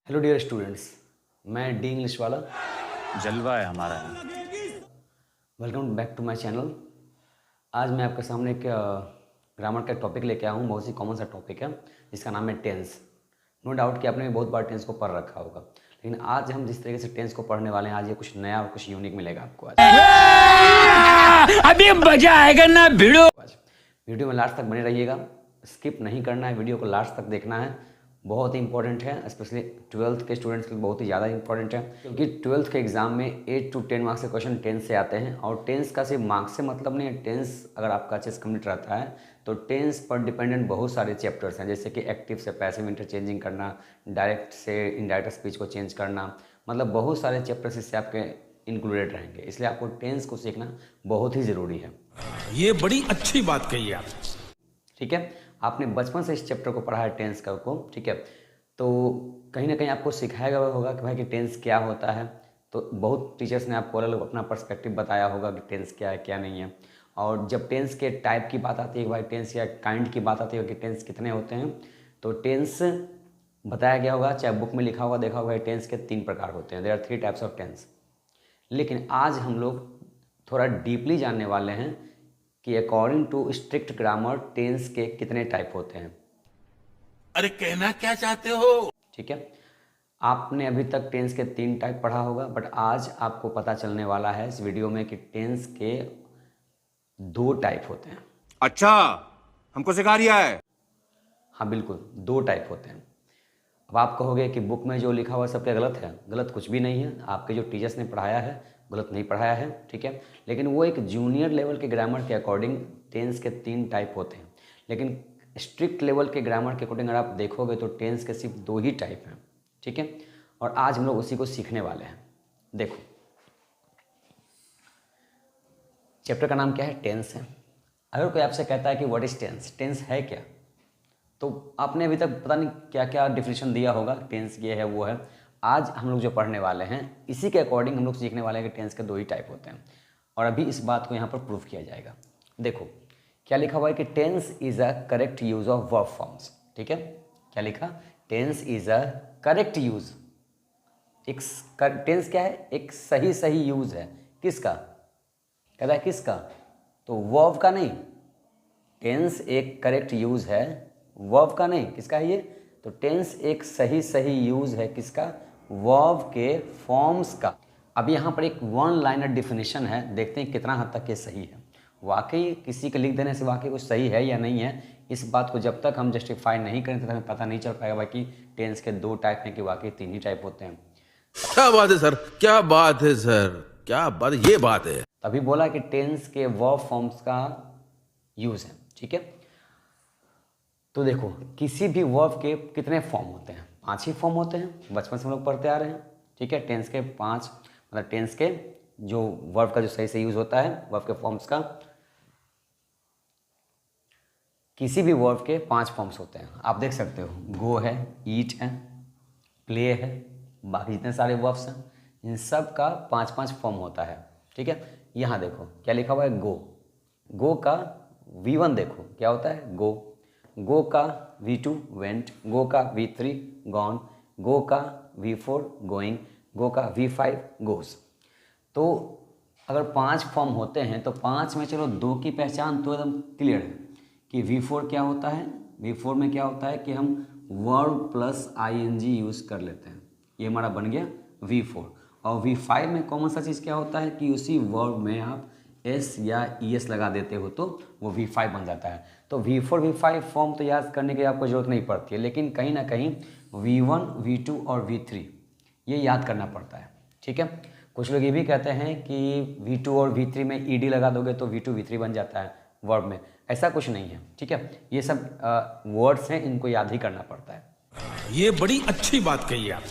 Hello dear students, मैं the English वाला जलवा है हमारा। Welcome back to my channel. आज मैं आपके सामने एक ग्रामर का टॉपिक लेके आया हूँ। बहुत ही कॉमन सा टॉपिक है जिसका नाम है टेंस। नो डाउट कि आपने भी बहुत बार टेंस को पढ़ रखा होगा, लेकिन आज हम जिस तरीके से टेंस को पढ़ने वाले हैं, आज ये कुछ नया और कुछ यूनिक मिलेगा आपको। आज अभी मजा आएगा ना भिड़ो। वीडियो में लास्ट तक बने रहिएगा, स्किप नहीं करना है, वीडियो को लास्ट तक देखना है। बहुत ही इंपॉर्टेंट है, स्पेशली 12th के स्टूडेंट्स के लिए बहुत ही ज़्यादा इंपॉर्टेंट है, क्योंकि 12th के एग्जाम में 8 to 10 मार्क्स के क्वेश्चन टेंस से आते हैं। और टेंस का सिर्फ मार्क्स से मतलब नहीं है। टेंस अगर आपका अच्छे से कंप्लीट रहता है तो टेंस पर डिपेंडेंट बहुत सारे चैप्टर्स हैं, जैसे कि एक्टिव से पैसिव इंटरचेंजिंग करना, डायरेक्ट से इनडायरेक्ट स्पीच को चेंज करना, मतलब बहुत सारे चैप्टर्स इससे आपके इंक्लूडेड रहेंगे। इसलिए आपको टेंस को सीखना बहुत ही ज़रूरी है। ये बड़ी अच्छी बात कही आप। ठीक है, आपने बचपन से इस चैप्टर को पढ़ा है टेंस का को, ठीक है, तो कहीं ना कहीं आपको सिखाया गया होगा कि भाई कि टेंस क्या होता है। तो बहुत टीचर्स ने आपको अलग अपना पर्सपेक्टिव बताया होगा कि टेंस क्या है क्या नहीं है। और जब टेंस के टाइप की बात आती है, भाई टेंस या काइंड की बात आती है कि टेंस कितने होते हैं, तो टेंस बताया गया होगा, चाहे बुक में लिखा होगा देखा होगा, टेंस के 3 प्रकार होते हैं। There are 3 types of tense. लेकिन आज हम लोग थोड़ा डीपली जानने वाले हैं कि according to strict grammar tense के कितने टाइप होते हैं। अरे कहना क्या चाहते हो? ठीक है, आपने अभी तक टेंस के 3 टाइप पढ़ा होगा, बट आज आपको पता चलने वाला है इस वीडियो में कि टेंस के 2 टाइप होते हैं। अच्छा, हमको सिखा रिया है। हाँ बिल्कुल, 2 टाइप होते हैं। अब आप कहोगे कि बुक में जो लिखा हुआ सब क्या गलत है? गलत कुछ भी नहीं है। आपके जो टीचर्स ने पढ़ाया है गलत नहीं पढ़ाया है, ठीक है, लेकिन वो एक जूनियर लेवल के ग्रामर के अकॉर्डिंग टेंस के 3 टाइप होते हैं। लेकिन स्ट्रिक्ट लेवल के ग्रामर के अकॉर्डिंग अगर आप देखोगे तो टेंस के सिर्फ 2 ही टाइप हैं, ठीक है। और आज हम लोग उसी को सीखने वाले हैं। देखो, चैप्टर का नाम क्या है? टेंस है। अगर कोई आपसे कहता है कि व्हाट इज टेंस, टेंस है क्या, तो आपने अभी तक पता नहीं क्या क्या डिफिनेशन दिया होगा, टेंस ये है वो है। आज हम लोग जो पढ़ने वाले हैं इसी के अकॉर्डिंग हम लोग सीखने वाले हैं कि टेंस के 2 ही टाइप होते हैं। और अभी इस बात को यहाँ पर प्रूफ किया जाएगा। देखो क्या लिखा हुआ है कि tense is a correct use of verb forms. ठीक है, क्या लिखा? Tense is a correct use. एक टेंस क्या है? एक सही यूज है। किसका? कहता है किसका? तो वर्ब का नहीं। टेंस एक करेक्ट यूज है, वर्ब का नहीं। किसका है ये? तो टेंस एक सही यूज है। किसका? वर्ब के फॉर्म्स का। अब यहाँ पर एक 1 लाइनर डिफिनेशन है, देखते हैं कितना हद तक ये सही है। वाकई किसी के लिख देने से वाकई कुछ सही है या नहीं है, इस बात को जब तक हम जस्टिफाई नहीं करें तब तक हमें पता नहीं चल पाएगा भाई कि टेंस के 2 टाइप हैं कि वाकई 3 ही टाइप होते हैं। क्या बात है सर, क्या बात है सर, क्या बात, ये बात है। तभी बोला कि टेंस के वर्ब फॉर्म्स का यूज है, ठीक है। तो देखो, किसी भी वर्ब के कितने फॉर्म होते हैं? 5 ही फॉर्म होते हैं, बचपन से हम लोग पढ़ते आ रहे हैं, ठीक है। टेंस के 5, मतलब टेंस के जो वर्ब का जो सही से यूज होता है, वर्ब के फॉर्म्स का, किसी भी वर्ब के 5 फॉर्म्स होते हैं। आप देख सकते हो, गो है, ईट है, प्ले है, बाकी जितने सारे वर्ब्स हैं इन सब का 5-5 फॉर्म होता है, ठीक है। यहाँ देखो क्या लिखा हुआ है? गो। गो का V1 देखो क्या होता है? गो। गो का V2 वेंट, गो का V3 गॉन, गो का V4 गोइंग, गो का V5 गोस। तो अगर 5 फॉर्म होते हैं तो 5 में चलो 2 की पहचान तो एकदम क्लियर है कि V4 क्या होता है। V4 में क्या होता है कि हम वर्ब प्लस ing यूज़ कर लेते हैं, ये हमारा बन गया V4। और V5 में कॉमन सा चीज़ क्या होता है कि उसी वर्ब में आप S या ES लगा देते हो तो वो V5 बन जाता है। तो V4 V5 फॉर्म तो याद करने की आपको ज़रूरत नहीं पड़ती है, लेकिन कहीं ना कहीं V1 V2 और V3 ये याद करना पड़ता है, ठीक है। कुछ लोग ये भी कहते हैं कि V2 और V3 में ED लगा दोगे तो V2 V3 बन जाता है वर्ब में। ऐसा कुछ नहीं है, ठीक है। ये सब वर्ड्स हैं, इनको याद ही करना पड़ता है। ये बड़ी अच्छी बात कही आप।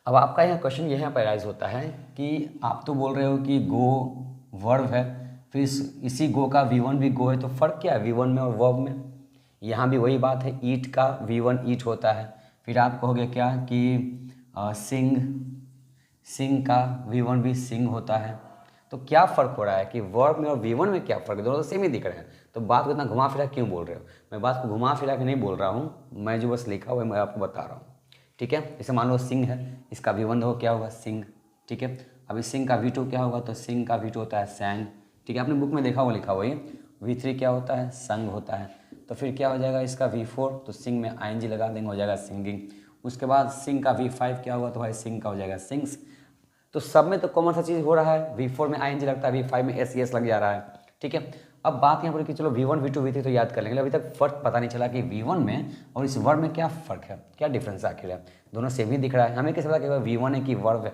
अब आपका यहाँ क्वेश्चन यहाँ पर राइज होता है कि आप तो बोल रहे हो कि गो वर्ब है, फिर इसी गो का V1 भी गो है, तो फ़र्क क्या है V1 में और वर्ब में? यहाँ भी वही बात है, ईट का V1 ईट होता है। फिर आप कहोगे क्या कि सिंग, सिंग का V1 भी सिंग होता है। तो क्या फ़र्क हो रहा है कि वर्ब में और V1 में क्या फ़र्क है? दोनों तो सेम ही दिख रहे हैं, तो बात को इतना घुमा फिरा क्यों बोल रहे हो? मैं बात को घुमा फिरा के नहीं बोल रहा हूँ, मैं जो बस लिखा हुआ है मैं आपको बता रहा हूँ, ठीक है। जैसे मान लो सिंह है, इसका V1 हो क्या होगा सिंह, ठीक है। अभी सिंह का V2 क्या होगा, तो सिंह का V2 होता है सैंग, ठीक है। आपने बुक में देखा होगा, लिखा हुआ ये। V3 क्या होता है, संग होता है। तो फिर क्या हो जाएगा इसका V4, तो सिंह में ING लगा देंगे, हो जाएगा सिंगिंग। उसके बाद सिंह का V5 क्या होगा, तो भाई सिंह का हो जाएगा सिंग्स। तो सब में तो कॉमन सा चीज़ हो रहा है, V4 में ING लगता है, V5 में SES लग जा रहा है, ठीक है। अब बात यहाँ पर कि चलो V1 V2 V3 तो याद कर लेंगे, अभी तक फ़र्क पता नहीं चला कि V1 में और इस वर्ब में क्या फ़र्क है, क्या डिफरेंस आखिर है। दोनों सेम ही दिख रहा है, हमें कैसे पता कि V1 है कि वर्ब है।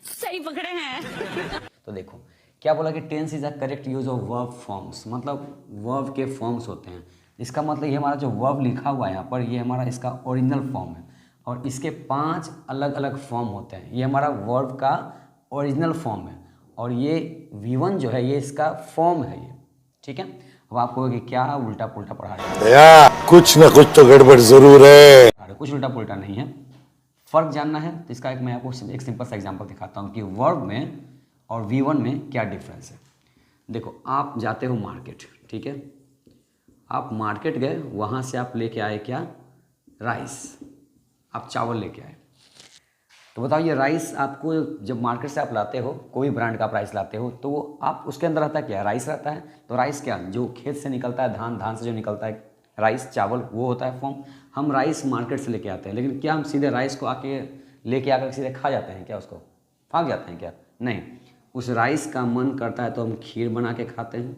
सही पकड़े हैं। तो देखो क्या बोला कि tense is a correct use of verb forms, मतलब वर्ब के फॉर्म्स होते हैं। इसका मतलब ये हमारा जो वर्ब लिखा हुआ है यहाँ पर, ये हमारा इसका ओरिजिनल फॉर्म है और इसके 5 अलग अलग फॉर्म होते हैं। ये हमारा वर्ब का ओरिजिनल फॉर्म है और ये V1 जो है ये इसका फॉर्म है ये, ठीक है। अब आपको कि क्या उल्टा पुल्टा पढ़ा रहे हैं, कुछ ना कुछ तो गड़बड़ जरूर है। कुछ उल्टा पुल्टा नहीं है। फ़र्क जानना है तो इसका मैं आपको एक सिंपल सा एग्जांपल दिखाता हूँ कि वर्ब में और V1 में क्या डिफरेंस है। देखो आप जाते हो मार्केट, ठीक है। आप मार्केट गए, वहाँ से आप लेके आए क्या, राइस, आप चावल लेके आए। तो बताओ ये राइस आपको जब मार्केट से आप लाते हो, कोई ब्रांड का आप राइस लाते हो, तो वो आप उसके अंदर रहता है क्या, राइस रहता है। तो राइस क्या, जो खेत से निकलता है, धान, धान से जो निकलता है राइस, चावल, वो होता है फॉर्म। हम राइस मार्केट से लेके आते हैं, लेकिन क्या हम सीधे राइस को आके लेके आकर सीधे खा जाते हैं क्या, उसको फाँक जाते हैं क्या, नहीं। उस राइस का मन करता है तो हम खीर बना के खाते हैं,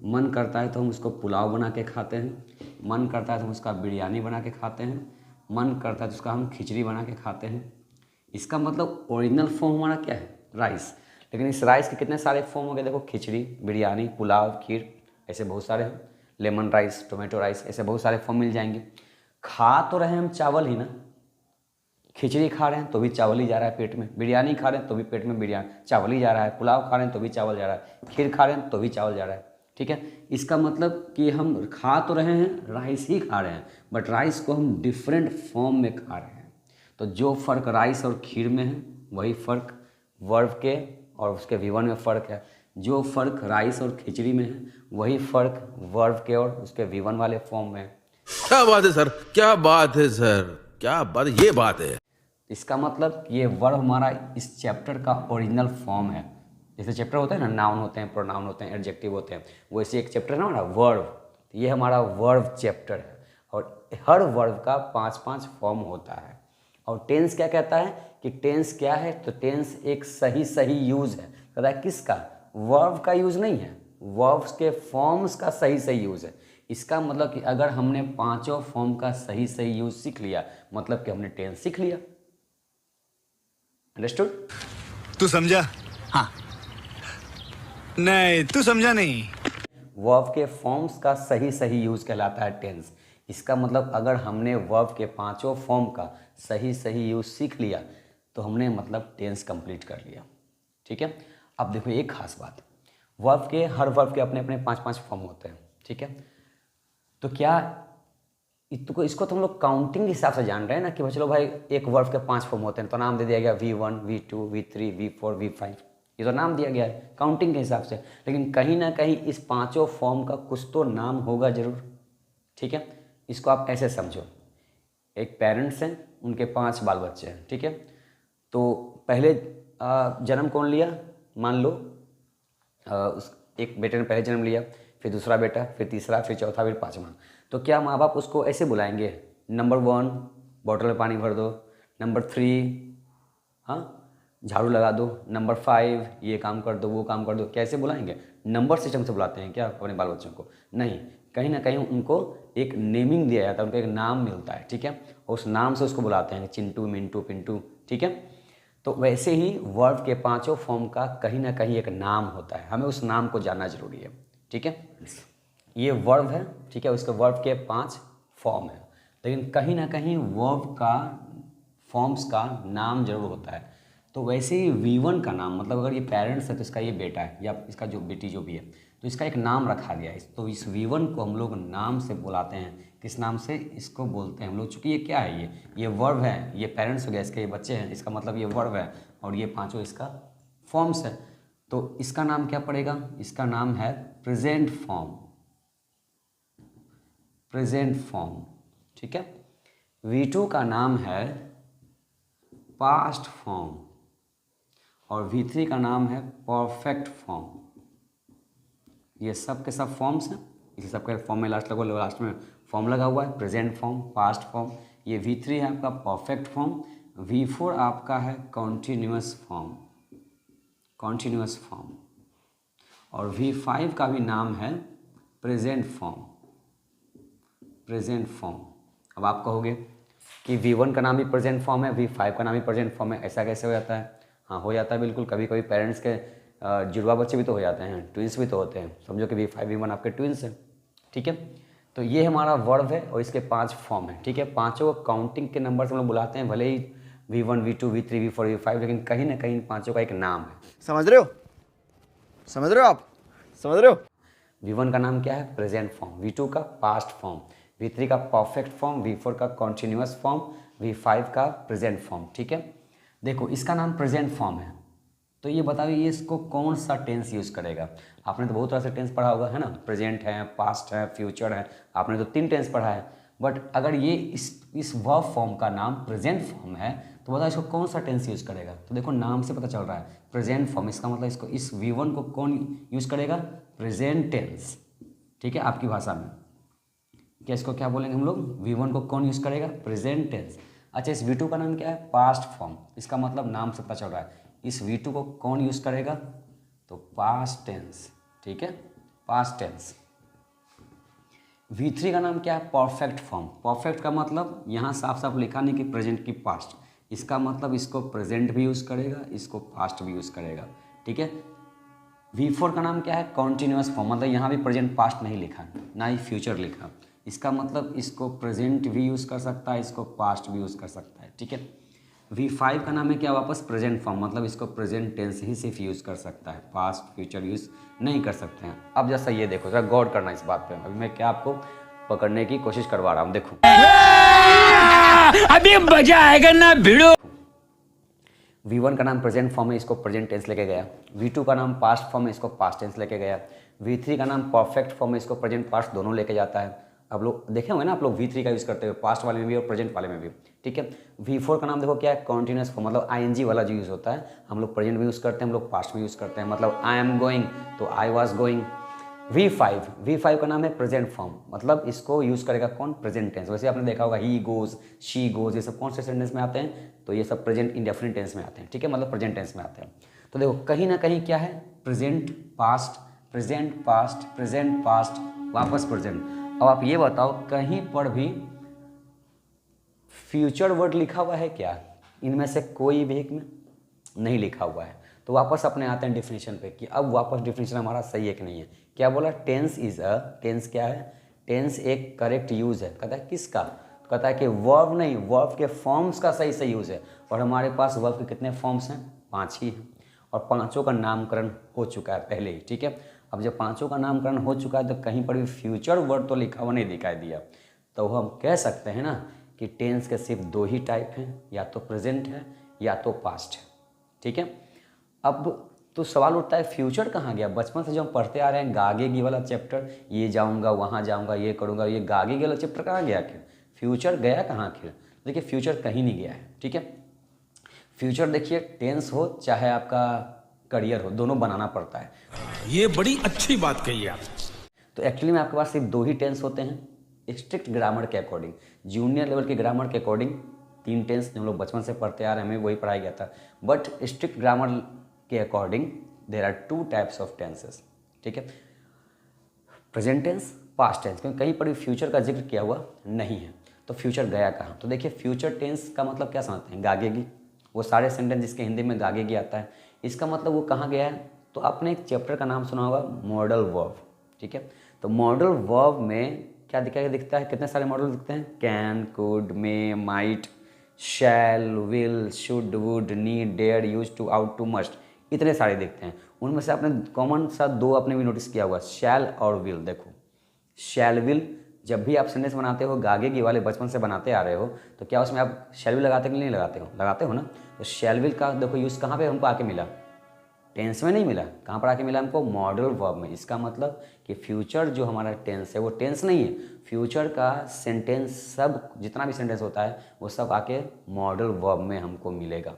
मन करता है तो हम उसको पुलाव बना के खाते हैं, मन करता है तो हम उसका बिरयानी बना के खाते हैं, मन करता है तो उसका हम खिचड़ी बना के खाते हैं। इसका मतलब ओरिजिनल फॉर्म हमारा क्या है, राइस। लेकिन इस राइस के कितने सारे फॉर्म हो गए, देखो खिचड़ी, बिरयानी, पुलाव, खीर, ऐसे बहुत सारे हैं, लेमन राइस, टोमेटो राइस, ऐसे बहुत सारे फॉर्म मिल जाएंगे। खा तो रहे हम चावल ही ना, खिचड़ी खा रहे हैं तो भी चावल ही जा रहा है पेट में, बिरयानी खा रहे हैं तो भी पेट में बिरयानी चावल ही जा रहा है, पुलाव खा रहे हैं तो भी चावल जा रहा है, खीर खा रहे हैं तो भी चावल जा रहा है, ठीक है। इसका मतलब कि हम खा तो रहे हैं, राइस ही खा रहे हैं, बट राइस को हम डिफरेंट फॉर्म में खा रहे हैं। तो जो फ़र्क राइस और खीर में है वही फ़र्क वर्ब के और उसके V1 में फ़र्क है। जो फ़र्क राइस और खिचड़ी में है वही फ़र्क वर्ब के और उसके V1 वाले फॉर्म में है। क्या बात है सर, क्या बात है सर, क्या बात, ये बात है। इसका मतलब ये वर्ब हमारा इस चैप्टर का ओरिजिनल फॉर्म है। जैसे चैप्टर होते हैं ना, नाउन होते हैं, प्रोनाउन होते हैं, एडजेक्टिव होते हैं, वैसे एक चैप्टर है ना हमारा वर्ब, ये हमारा वर्ब चैप्टर है और हर वर्ब का 5-5 फॉर्म होता है। और टेंस क्या कहता है कि टेंस क्या है, तो टेंस एक सही यूज़ है। कहता है किसका, वर्ब का यूज़ नहीं है, वर्ब्स के फॉर्म्स का सही यूज़ है। इसका मतलब कि अगर हमने 5 फॉर्म का सही यूज़ सीख लिया, मतलब कि हमने टेंस सीख लिया। अंडरस्टूड? तू समझा? हाँ। नहीं, तू समझा नहीं। वर्ब के फॉर्म्स का सही यूज़ कहलाता है टेंस। इसका मतलब अगर हमने वर्ब के 5 फॉर्म का सही यूज़ सीख लिया तो हमने मतलब टेंस कंप्लीट कर लिया, ठीक है। अब देखो एक खास बात, वर्ब के हर वर्ब के अपने अपने 5-5 फॉर्म होते हैं, ठीक है। तो क्या इसको तो हम लोग काउंटिंग के हिसाब से जान रहे हैं ना कि चलो भाई एक वर्ब के 5 फॉर्म होते हैं तो नाम दे दिया गया V1, V2, V3, V4, V5, ये तो नाम दिया गया है काउंटिंग के हिसाब से। लेकिन कहीं ना कहीं इस 5 फॉर्म का कुछ तो नाम होगा ज़रूर, ठीक है। इसको आप ऐसे समझो, एक पेरेंट्स हैं, उनके 5 बाल बच्चे हैं, ठीक है। तो पहले जन्म कौन लिया, मान लो एक बेटे ने पहले जन्म लिया, फिर दूसरा बेटा, फिर तीसरा, फिर चौथा, फिर 5वां। तो क्या माँ बाप उसको ऐसे बुलाएंगे, नंबर 1 बॉटल में पानी भर दो, नंबर 3 हाँ झाड़ू लगा दो, नंबर 5 ये काम कर दो, वो काम कर दो, कैसे बुलाएंगे, नंबर सिस्टम से बुलाते हैं क्या अपने बाल बच्चों को, नहीं। कहीं ना कहीं उनको एक नेमिंग दिया जाता है, उनको एक नाम मिलता है, ठीक है। और उस नाम से उसको बुलाते हैं, चिंटू, मिंटू, पिंटू, ठीक है। तो वैसे ही वर्ब के 5 फॉर्म का कहीं ना कहीं एक नाम होता है, हमें उस नाम को जानना जरूरी है, ठीक है। ये वर्ब है, ठीक है, उसके वर्ब के 5 फॉर्म है, लेकिन कहीं ना कहीं वर्ब का फॉर्म्स का नाम जरूर होता है। तो वैसे ही V1 का नाम, मतलब अगर ये पेरेंट्स है तो इसका ये बेटा है या इसका जो बेटी जो भी है, तो इसका एक नाम रखा गया है। तो इस V1 को हम लोग नाम से बुलाते हैं, किस नाम से, इसको बोलते हैं हम लोग, चूँकि ये क्या है, ये वर्ब है, ये पेरेंट्स हो गया, इसके ये बच्चे हैं, इसका मतलब ये वर्ब है और ये 5 इसका फॉर्म्स है। तो इसका नाम क्या पड़ेगा, इसका नाम है प्रेजेंट फॉर्म, प्रेजेंट फॉर्म, ठीक है। V2 का नाम है पास्ट फॉर्म और V3 का नाम है परफेक्ट फॉर्म। ये सब के सब फॉर्म्स हैं, इसी सब के फॉर्म में लास्ट में फॉर्म लगा हुआ है, प्रेजेंट फॉर्म, पास्ट फॉर्म। ये V3 है आपका परफेक्ट फॉर्म, V4 आपका है कॉन्टिन्यूअस फॉर्म, कॉन्टिन्यूअस फॉर्म, और V5 का भी नाम है प्रेजेंट फॉर्म, प्रेजेंट फॉर्म। अब आप कहोगे कि V1 का नाम भी प्रेजेंट फॉर्म है, V5 का नाम भी प्रेजेंट फॉर्म है, ऐसा कैसे हो जाता है? हाँ, हो जाता है बिल्कुल। कभी कभी पेरेंट्स के जुड़वा बच्चे भी तो हो जाते हैं, ट्विंस भी तो होते हैं। समझो कि V5 V1 आपके ट्विंस हैं, ठीक है। तो ये हमारा वर्ब है और इसके 5 फॉर्म है, ठीक है। पांचों को काउंटिंग के नंबर से हम लोग बुलाते हैं, भले ही V1 V2 V3 V4 V5, लेकिन कहीं ना कहीं पांचों का एक नाम है। समझ रहे हो? समझ रहे हो आप? समझ रहे हो? V1 का नाम क्या है? प्रेजेंट फॉर्म, V2 का पास्ट फॉर्म, V3 का परफेक्ट फॉर्म, V4 का कॉन्टिन्यूअस फॉर्म, V5 का प्रेजेंट फॉर्म, ठीक है। देखो इसका नाम प्रेजेंट फॉर्म है, तो ये बताइए ये इसको कौन सा टेंस यूज़ करेगा? आपने तो बहुत तरह से टेंस पढ़ा होगा, है ना। प्रेजेंट है, पास्ट है, फ्यूचर है, आपने तो 3 टेंस पढ़ा है। बट अगर ये इस वर्ब फॉर्म का नाम प्रेजेंट फॉर्म है तो बताओ इसको कौन सा टेंस यूज़ करेगा? तो देखो नाम से पता चल रहा है प्रेजेंट फॉर्म, इसका मतलब इसको इस V1 को कौन यूज़ करेगा? प्रेजेंट टेंस, ठीक है। आपकी भाषा में क्या इसको क्या बोलेंगे हम लोग? V1 को कौन यूज़ करेगा? Present tense. अच्छा, इस V2 का नाम क्या है? Past form. इसका मतलब नाम से पता चल रहा है इस V2 को कौन यूज़ करेगा? तो पास्ट टेंस, ठीक है, पास्ट टेंस। V3 का नाम क्या है? Perfect form. परफेक्ट का मतलब यहाँ साफ साफ लिखा नहीं कि प्रेजेंट की पास्ट, इसका मतलब इसको प्रेजेंट भी यूज़ करेगा, इसको पास्ट भी यूज़ करेगा, ठीक है। V4 का नाम क्या है? कॉन्टिन्यूअस फॉर्म, मतलब यहाँ भी प्रेजेंट पास्ट नहीं लिखा, ना ही फ्यूचर लिखा, इसका मतलब इसको प्रेजेंट भी यूज़ कर सकता है, इसको पास्ट भी यूज़ कर सकता है, ठीक है। V5 का नाम है क्या? वापस प्रेजेंट फॉर्म, मतलब इसको प्रेजेंट टेंस ही सिर्फ यूज़ कर सकता है, पास्ट फ्यूचर यूज़ नहीं कर सकते हैं। अब जैसा ये देखो, जरा गौर करना इस बात पे, अभी मैं क्या आपको पकड़ने की कोशिश करवा रहा हूँ, देखो अभी मजा आएगा ना भिड़ो। V1 का नाम प्रेजेंट फॉर्म है, इसको प्रेजेंट टेंस लेके गया। V2 का नाम पास्ट फॉर्म है, इसको पास्ट टेंस लेके गया। V3 का नाम परफेक्ट फॉर्म है, इसको प्रेजेंट पास्ट दोनों लेके जाता है। अब लोग देखे होंगे ना आप लोग V3 का यूज़ करते हुए, पास्ट वाले में भी और प्रेजेंट वाले में भी, ठीक है। V4 का नाम देखो क्या है? कॉन्टिन्यूअस फॉर्म, मतलब ING वाला जो यूज़ होता है, हम लोग प्रेजेंट भी यूज़ करते हैं, हम लोग पास्ट भी यूज़ करते हैं, मतलब आई एम गोइंग तो आई वॉज गोइंग। V5 का नाम है प्रेजेंट फॉर्म, मतलब इसको यूज़ करेगा कौन? Present tense. वैसे आपने देखा होगा ही गोज, शी गोज, ये सब कौन से सेंटेंस में आते हैं? तो ये सब प्रेजेंट इंडेफिनिट टेंस में आते हैं, ठीक है, मतलब प्रेजेंट टेंस में आते हैं। तो देखो कहीं ना कहीं क्या है? Present past, present past, present past, वापस प्रेजेंट। अब आप ये बताओ कहीं पर भी फ्यूचर वर्ड लिखा हुआ है क्या? इनमें से कोई भी एक में नहीं लिखा हुआ है। तो वापस अपने आते हैं डिफिनीशन पे कि अब वापस डिफिनीशन हमारा सही है कि नहीं है। क्या बोला? टेंस इज अ, टेंस क्या है? टेंस एक करेक्ट यूज़ है। कहता है किसका? तो कहता है कि वर्ब नहीं, वर्ब के फॉर्म्स का सही से यूज़ है। और हमारे पास वर्ब के कितने फॉर्म्स हैं? 5 ही हैं, और 5 का नामकरण हो चुका है पहले ही, ठीक है। अब जब 5 का नामकरण हो चुका है तो कहीं पर भी फ्यूचर वर्ड तो लिखा हुआ नहीं दिखाई दिया, तो हम कह सकते हैं ना कि टेंस के सिर्फ 2 ही टाइप हैं, या तो प्रेजेंट है या तो पास्ट है, ठीक है। अब तो सवाल उठता है फ्यूचर कहाँ गया? बचपन से जो हम पढ़ते आ रहे हैं गागेगी वाला चैप्टर, ये जाऊँगा वहाँ जाऊँगा ये करूँगा, ये गागेगी वाला चैप्टर कहाँ गया? आखिर फ्यूचर गया कहाँ? आखिर देखिए फ्यूचर कहीं नहीं गया है, ठीक है। फ्यूचर देखिए टेंस हो चाहे आपका करियर हो, दोनों बनाना पड़ता है। ये बड़ी अच्छी बात कही आप। तो एक्चुअली में आपके पास सिर्फ 2 ही टेंस होते हैं स्ट्रिक्ट ग्रामर के अकॉर्डिंग, जूनियर लेवल के ग्रामर के अकॉर्डिंग 3 टेंस जो हम लोग बचपन से पढ़ते आ रहे हैं, हमें वही पढ़ाया गया था। बट स्ट्रिक्ट ग्रामर के according there are 2 types of tenses, ठीक है, प्रेजेंट टेंस, पास्ट टेंस, क्योंकि कहीं पर भी फ्यूचर का जिक्र किया हुआ नहीं है। तो फ्यूचर गया कहाँ? तो देखिए फ्यूचर टेंस का मतलब क्या समझते हैं? गागेगी, वो सारे सेंटेंस जिसके हिंदी में गागेगी आता है, इसका मतलब वो कहाँ गया है? तो आपने एक चैप्टर का नाम सुना होगा मॉडल वर्ब, ठीक है। तो मॉडल वर्ब में क्या दिखता है? कितने सारे मॉडल दिखते हैं? Can, could, may, might, shall, will, should, would, need, dare, use to, ought to, must, इतने सारे दिखते हैं। उनमें से आपने कॉमन सा 2 आपने भी नोटिस किया होगा, शैल और विल। देखो शैल विल जब भी आप सेंटेंस बनाते हो गागेगी वाले बचपन से बनाते आ रहे हो, तो क्या उसमें आप शैल विल लगाते कि नहीं लगाते हो? लगाते हो ना। तो शैल विल का देखो यूज़ कहाँ पे हमको आके मिला? टेंस में नहीं मिला, कहाँ पर आके मिला हमको? मॉडल वर्ब में। इसका मतलब कि फ्यूचर जो हमारा टेंस है वो टेंस नहीं है, फ्यूचर का सेंटेंस, सब जितना भी सेंटेंस होता है वो सब आके मॉडल वर्ब में हमको मिलेगा।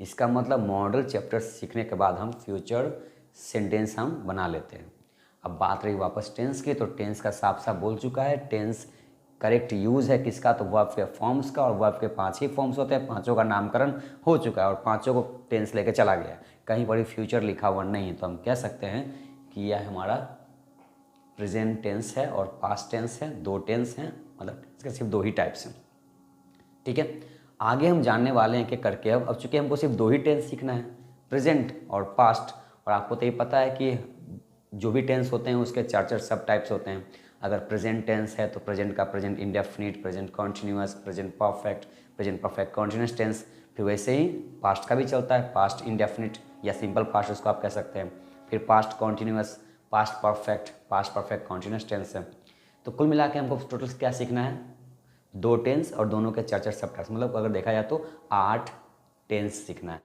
इसका मतलब मॉडल चैप्टर सीखने के बाद हम फ्यूचर सेंटेंस हम बना लेते हैं। अब बात रही वापस टेंस की, तो टेंस का साफ साफ बोल चुका है। टेंस करेक्ट यूज़ है किसका? तो वर्ब के फॉर्म्स का, और वर्ब के 5 ही फॉर्म्स होते हैं, 5 का नामकरण हो चुका है और 5 को टेंस लेके चला गया। कहीं पर भी फ्यूचर लिखा हुआ नहीं है, तो हम कह सकते हैं कि यह हमारा प्रेजेंट टेंस है और पास्ट टेंस है। 2 टेंस हैं, मतलब इसके सिर्फ 2 ही टाइप्स हैं। ठीक है, आगे हम जानने वाले हैं कि करके अब चूँकि हमको सिर्फ 2 ही टेंस सीखना है, प्रेजेंट और पास्ट, और आपको तो ये पता है कि जो भी टेंस होते हैं उसके 4 सब टाइप्स होते हैं। अगर प्रेजेंट टेंस है तो प्रेजेंट का present indefinite, present continuous, present perfect continuous tense. फिर वैसे ही पास्ट का भी चलता है, पास्ट इंडेफिनिट या सिंपल पास्ट उसको आप कह सकते हैं। फिर past continuous, past perfect continuous tense है। तो कुल मिला के हमको टोटल क्या सीखना है? 2 टेंस और दोनों के 4 सब टाइप्स, मतलब अगर देखा जाए तो 8 टेंस सीखना है।